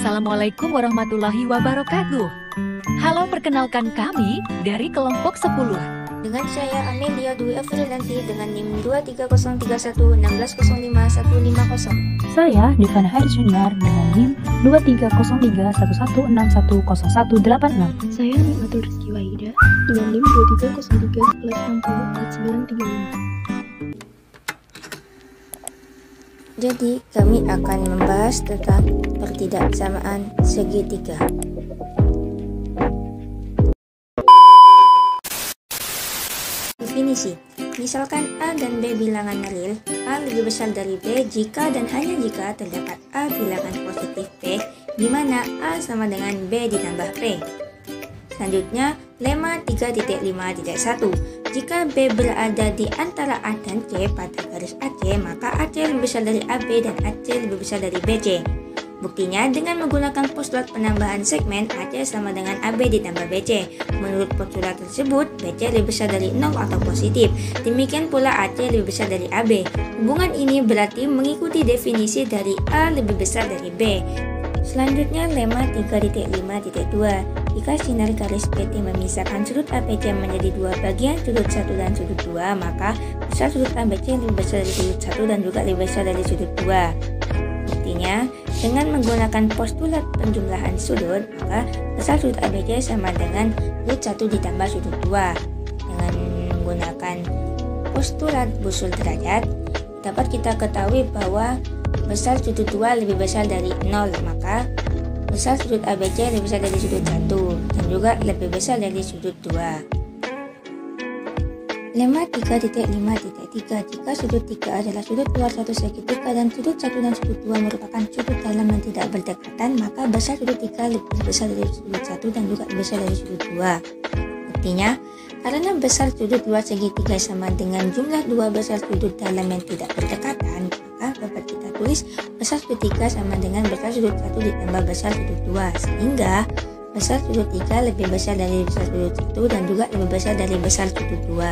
Assalamualaikum warahmatullahi wabarakatuh. Halo, perkenalkan kami dari kelompok 10. Dengan saya Amelia Dwi Afrilanti dengan NIM 2303116051150. Saya Divana Hair Junior dengan NIM 2303116100186. Saya Nimatul Rizky Wahida dengan NIM 2303/60/935. Jadi, kami akan membahas tentang pertidaksamaan segitiga. Definisi. Misalkan A dan B bilangan real, A lebih besar dari B jika dan hanya jika terdapat A bilangan positif P, di mana A sama dengan B ditambah P. Selanjutnya, lema 3.5.1. Jika B berada di antara A dan C pada garis AC, maka AC lebih besar dari AB dan AC lebih besar dari BC. Buktinya, dengan menggunakan postulat penambahan segmen, AC sama dengan AB ditambah BC. Menurut postulat tersebut, BC lebih besar dari 0 atau positif. Demikian pula AC lebih besar dari AB. Hubungan ini berarti mengikuti definisi dari A lebih besar dari B. Selanjutnya, lema 3.5.2. Jika sinar garis PT memisahkan sudut ABC menjadi dua bagian, sudut 1 dan sudut 2, maka besar sudut ABC lebih besar dari sudut 1 dan juga lebih besar dari sudut 2. Buktinya, dengan menggunakan postulat penjumlahan sudut, maka besar sudut ABC sama dengan sudut 1 ditambah sudut 2. Dengan menggunakan postulat busul derajat, dapat kita ketahui bahwa besar sudut 2 lebih besar dari 0, maka besar sudut ABC lebih besar dari sudut 1 dan juga lebih besar dari sudut 2. Lema 3.5.3. Jika sudut 3 adalah sudut luar satu segitiga dan sudut 1 dan sudut 2 merupakan sudut dalam yang tidak berdekatan, maka besar sudut 3 lebih besar dari sudut 1 dan juga lebih besar dari sudut 2. Buktinya, karena besar sudut luar segitiga sama dengan jumlah dua besar sudut dalam yang tidak berdekatan, maka dapat kita tulis besar sudut 3 sama dengan besar sudut 1 ditambah besar sudut 2, sehingga besar sudut 3 lebih besar dari besar sudut 1 dan juga lebih besar dari besar sudut 2.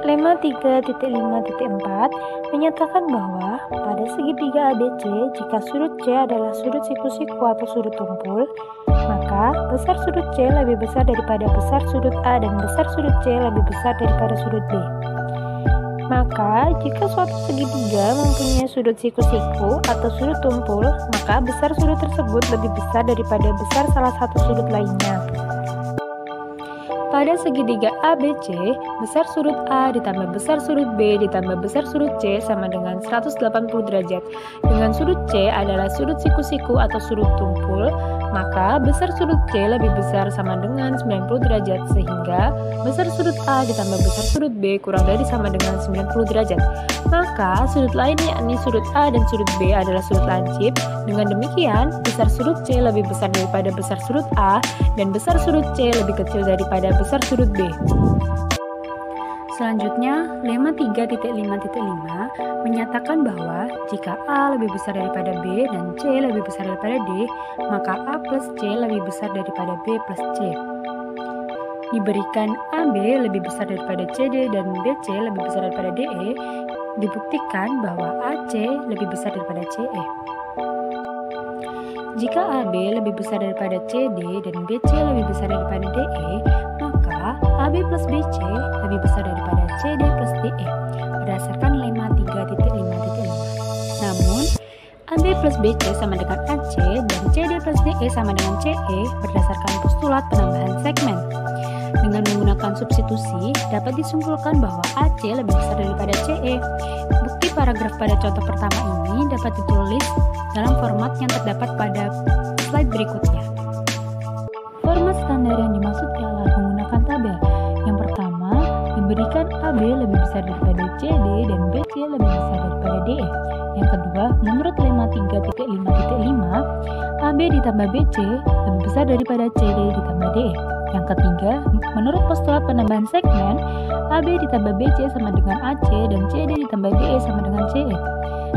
Lema 3.5.4 menyatakan bahwa pada segitiga ABC, jika sudut C adalah sudut siku-siku atau sudut tumpul, maka besar sudut C lebih besar daripada besar sudut A dan besar sudut C lebih besar daripada sudut B. Maka, jika suatu segitiga mempunyai sudut siku-siku atau sudut tumpul, maka besar sudut tersebut lebih besar daripada besar salah satu sudut lainnya. Pada segitiga ABC, besar sudut A ditambah besar sudut B ditambah besar sudut C sama dengan 180 derajat. Dengan sudut C adalah sudut siku-siku atau sudut tumpul, maka besar sudut C lebih besar sama dengan 90 derajat, sehingga besar sudut A ditambah besar sudut B kurang dari sama dengan 90 derajat. Maka sudut lain yakni sudut A dan sudut B adalah sudut lancip. Dengan demikian, besar sudut C lebih besar daripada besar sudut A dan besar sudut C lebih kecil daripada besar sudut B. Selanjutnya, lema 3.5.5 menyatakan bahwa jika A lebih besar daripada B dan C lebih besar daripada D, maka A plus C lebih besar daripada B plus C. Diberikan AB lebih besar daripada CD dan BC lebih besar daripada DE, dibuktikan bahwa AC lebih besar daripada CE. Jika AB lebih besar daripada CD dan BC lebih besar daripada DE, maka AB plus BC lebih besar daripada CD plus DE berdasarkan lema 3.5.5. Namun, AB plus BC sama dengan AC dan CD plus DE sama dengan CE berdasarkan postulat penambahan segmen. Dengan menggunakan substitusi, dapat disimpulkan bahwa AC lebih besar daripada CE. Bukti paragraf pada contoh pertama ini dapat ditulis dalam format yang terdapat pada slide berikutnya. Format standar yang dimaksud ialah menggunakan tabel. Yang pertama, diberikan AB lebih besar daripada CD dan BC lebih besar daripada DE. Yang kedua, menurut lema 3.5.5, AB ditambah BC lebih besar daripada CD ditambah DE. Yang ketiga, menurut postulat penambahan segmen, AB ditambah BC sama dengan AC dan CD ditambah DE sama dengan CE.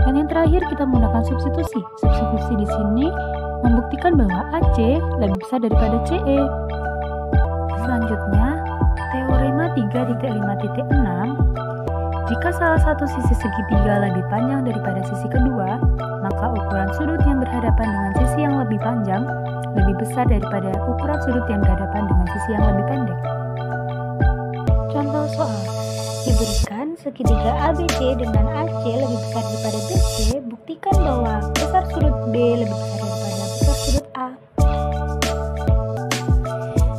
Dan yang terakhir, kita menggunakan substitusi. Substitusi di sini membuktikan bahwa AC lebih besar daripada CE. Selanjutnya, teorema 3.5.6. Jika salah satu sisi segitiga lebih panjang daripada sisi kedua, maka maka ukuran sudut yang berhadapan dengan sisi yang lebih panjang lebih besar daripada ukuran sudut yang berhadapan dengan sisi yang lebih pendek. Contoh soal, diberikan segitiga ABC dengan AC lebih besar daripada BC, buktikan bahwa besar sudut B lebih besar daripada besar sudut A.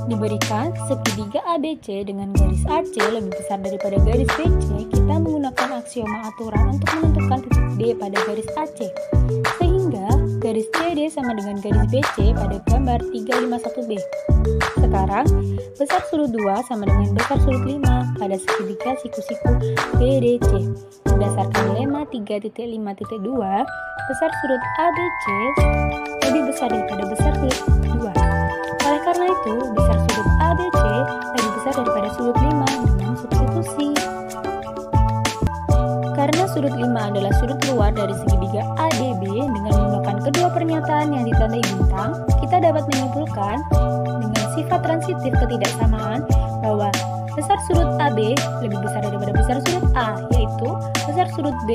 Diberikan segitiga ABC dengan garis AC lebih besar daripada garis BC, kita menggunakan aksioma aturan untuk menentukan titik D pada garis AC. Sehingga garis CD sama dengan garis BC pada gambar 351B. Sekarang, besar sudut 2 sama dengan besar sudut 5 pada segitiga siku-siku BDC. Berdasarkan lema 3.5.2, besar sudut ABC lebih besar daripada besar sudut 2. Oleh karena itu, besar sudut ABC lebih besar daripada sudut 5 dengan substitusi. Karena sudut 5 adalah sudut luar dari segitiga ADB, dengan menggunakan kedua pernyataan yang ditandai bintang, kita dapat menyimpulkan dengan sifat transitif ketidaksamaan bahwa besar sudut AB lebih besar daripada besar sudut A, yaitu besar sudut B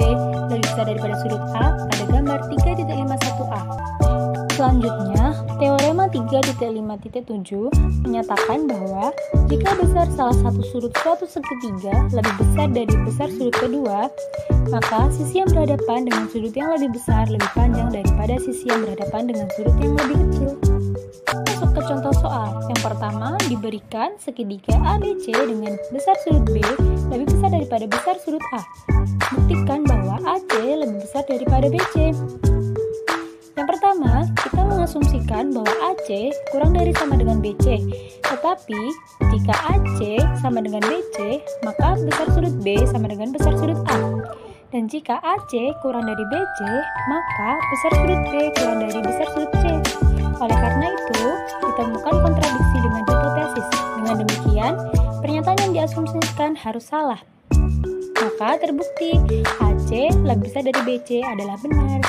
lebih besar daripada sudut A pada gambar 3.51A. Selanjutnya, teorema 3.5.7 menyatakan bahwa jika besar salah satu sudut suatu segitiga lebih besar dari besar sudut kedua, maka sisi yang berhadapan dengan sudut yang lebih besar lebih panjang daripada sisi yang berhadapan dengan sudut yang lebih kecil. Masuk ke contoh soal. Yang pertama, diberikan segitiga ABC dengan besar sudut B lebih besar daripada besar sudut A. Buktikan bahwa AC lebih besar daripada BC. Yang pertama, kita mengasumsikan bahwa AC kurang dari sama dengan BC. Tetapi, jika AC sama dengan BC, maka besar sudut B sama dengan besar sudut A. Dan jika AC kurang dari BC, maka besar sudut B kurang dari besar sudut C. Oleh karena itu, ditemukan kontradiksi dengan hipotesis. Dengan demikian, pernyataan yang diasumsikan harus salah. Maka terbukti AC lebih besar dari BC adalah benar.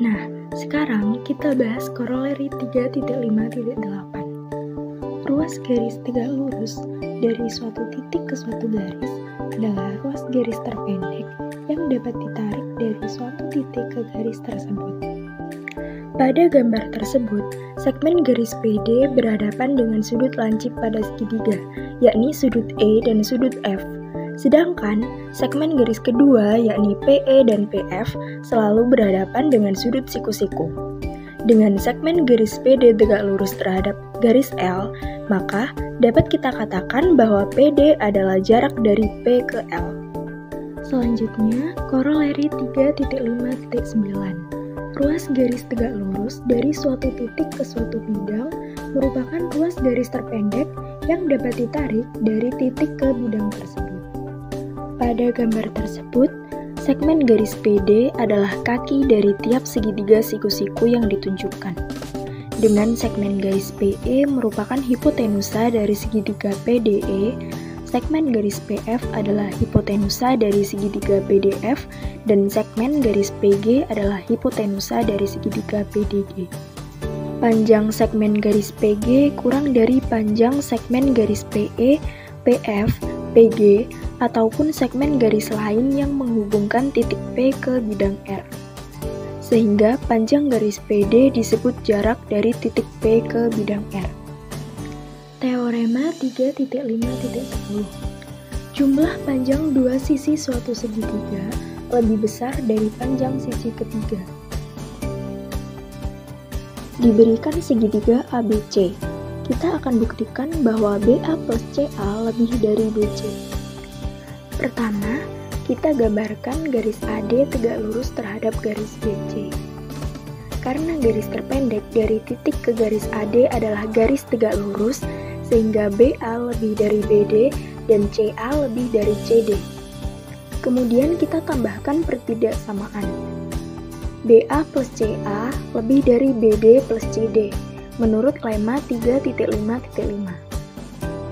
Nah, sekarang kita bahas koroleri 3.5.8. Ruas garis tegak lurus dari suatu titik ke suatu garis adalah ruas garis terpendek yang dapat ditarik dari suatu titik ke garis tersebut. Pada gambar tersebut, segmen garis PD berhadapan dengan sudut lancip pada segitiga, yakni sudut E dan sudut F. Sedangkan segmen garis kedua, yakni PE dan PF, selalu berhadapan dengan sudut siku-siku. Dengan segmen garis PD tegak lurus terhadap garis L, maka dapat kita katakan bahwa PD adalah jarak dari P ke L. Selanjutnya, koroleri 3.5.9. Ruas garis tegak lurus dari suatu titik ke suatu bidang merupakan ruas garis terpendek yang dapat ditarik dari titik ke bidang tersebut. Pada gambar tersebut, segmen garis PD adalah kaki dari tiap segitiga siku-siku yang ditunjukkan. Dengan segmen garis PE merupakan hipotenusa dari segitiga PDE, segmen garis PF adalah hipotenusa dari segitiga PDF, dan segmen garis PG adalah hipotenusa dari segitiga PDG. Panjang segmen garis PG kurang dari panjang segmen garis PE, PF, PG, ataupun segmen garis lain yang menghubungkan titik P ke bidang R. Sehingga panjang garis PD disebut jarak dari titik P ke bidang R. Teorema 3.5.10. Jumlah panjang dua sisi suatu segitiga lebih besar dari panjang sisi ketiga. Diberikan segitiga ABC, kita akan buktikan bahwa BA plus CA lebih dari BC. Pertama, kita gambarkan garis AD tegak lurus terhadap garis BC. Karena garis terpendek dari titik ke garis AD adalah garis tegak lurus, sehingga BA lebih dari BD dan CA lebih dari CD. Kemudian kita tambahkan pertidaksamaan. BA plus CA lebih dari BD plus CD, menurut lema 3.5.5.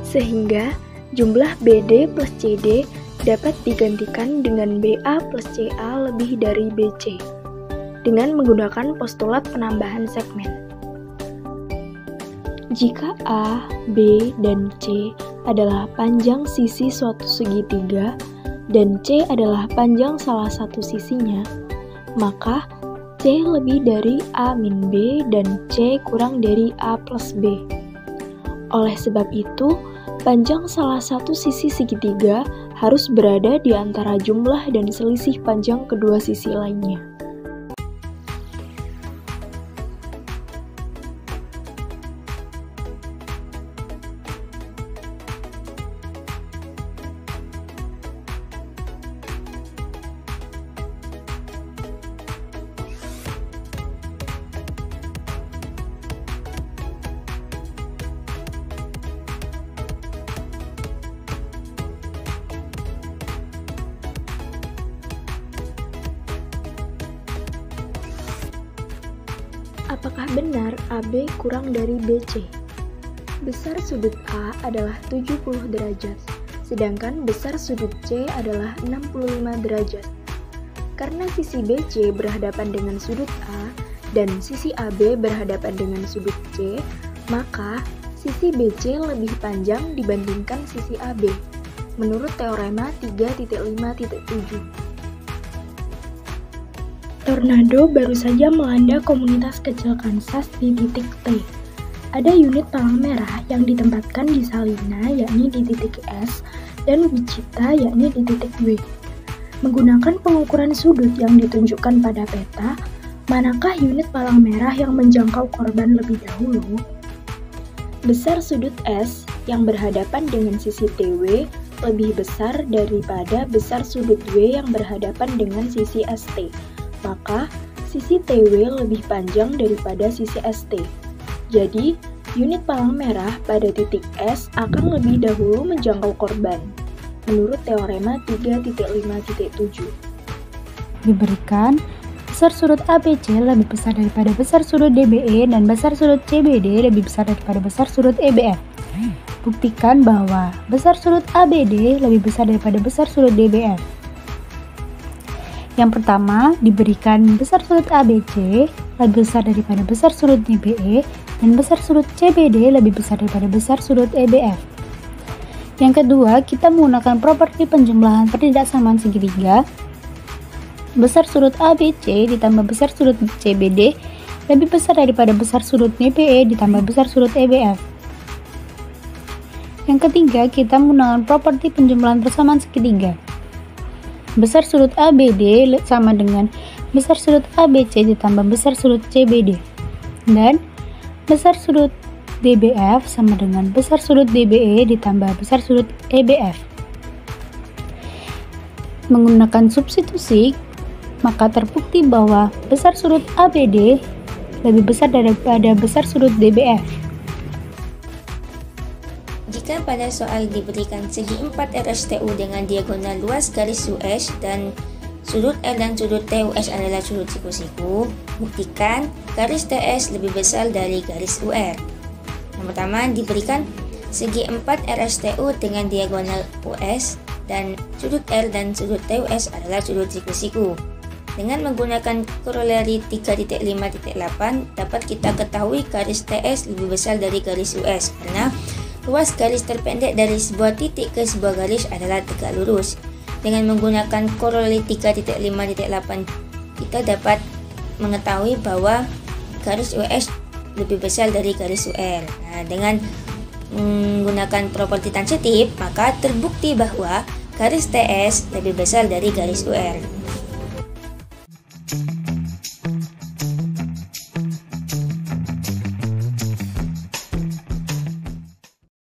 Sehingga jumlah BD plus CD dapat digantikan dengan BA plus CA lebih dari BC dengan menggunakan postulat penambahan segmen. Jika A, B, dan C adalah panjang sisi suatu segitiga dan C adalah panjang salah satu sisinya, maka C lebih dari A min B dan C kurang dari A plus B. Oleh sebab itu, panjang salah satu sisi segitiga harus berada di antara jumlah dan selisih panjang kedua sisi lainnya. Apakah benar AB kurang dari BC? Besar sudut A adalah 70 derajat, sedangkan besar sudut C adalah 65 derajat. Karena sisi BC berhadapan dengan sudut A dan sisi AB berhadapan dengan sudut C, maka sisi BC lebih panjang dibandingkan sisi AB, menurut teorema 3.5.7. Tornado baru saja melanda komunitas kecil Kansas di titik T. Ada unit palang merah yang ditempatkan di Salina, yakni di titik S, dan Wichita, yakni di titik W. Menggunakan pengukuran sudut yang ditunjukkan pada peta, manakah unit palang merah yang menjangkau korban lebih dahulu? Besar sudut S yang berhadapan dengan sisi TW lebih besar daripada besar sudut W yang berhadapan dengan sisi ST. Maka, sisi TW lebih panjang daripada sisi ST. Jadi, unit palang merah pada titik S akan lebih dahulu menjangkau korban, menurut teorema 3.5.7. Diberikan, besar sudut ABC lebih besar daripada besar sudut DBE dan besar sudut CBD lebih besar daripada besar sudut EBF. Buktikan bahwa besar sudut ABD lebih besar daripada besar sudut DBF. Yang pertama, diberikan besar sudut ABC lebih besar daripada besar sudut DBE dan besar sudut CBD lebih besar daripada besar sudut EBF. Yang kedua, kita menggunakan properti penjumlahan pertidaksamaan segitiga. Besar sudut ABC ditambah besar sudut CBD lebih besar daripada besar sudut DBE ditambah besar sudut EBF. Yang ketiga, kita menggunakan properti penjumlahan persamaan segitiga. Besar sudut ABD sama dengan besar sudut ABC ditambah besar sudut CBD. Dan besar sudut DBF sama dengan besar sudut DBE ditambah besar sudut EBF. Menggunakan substitusi, maka terbukti bahwa besar sudut ABD lebih besar daripada besar sudut DBF. Jika pada soal diberikan segi 4 RSTU dengan diagonal luas garis US dan sudut R dan sudut TUS adalah sudut siku-siku, buktikan garis TS lebih besar dari garis UR. Yang pertama, diberikan segi 4 RSTU dengan diagonal US dan sudut R dan sudut TUS adalah sudut siku-siku. Dengan menggunakan koroleri 3.5.8 dapat kita ketahui garis TS lebih besar dari garis US karena luas garis terpendek dari sebuah titik ke sebuah garis adalah tegak lurus. Dengan menggunakan koroleri 3.5.8 kita dapat mengetahui bahwa garis US lebih besar dari garis UR. Nah, dengan menggunakan properti transitif, maka terbukti bahwa garis TS lebih besar dari garis UR.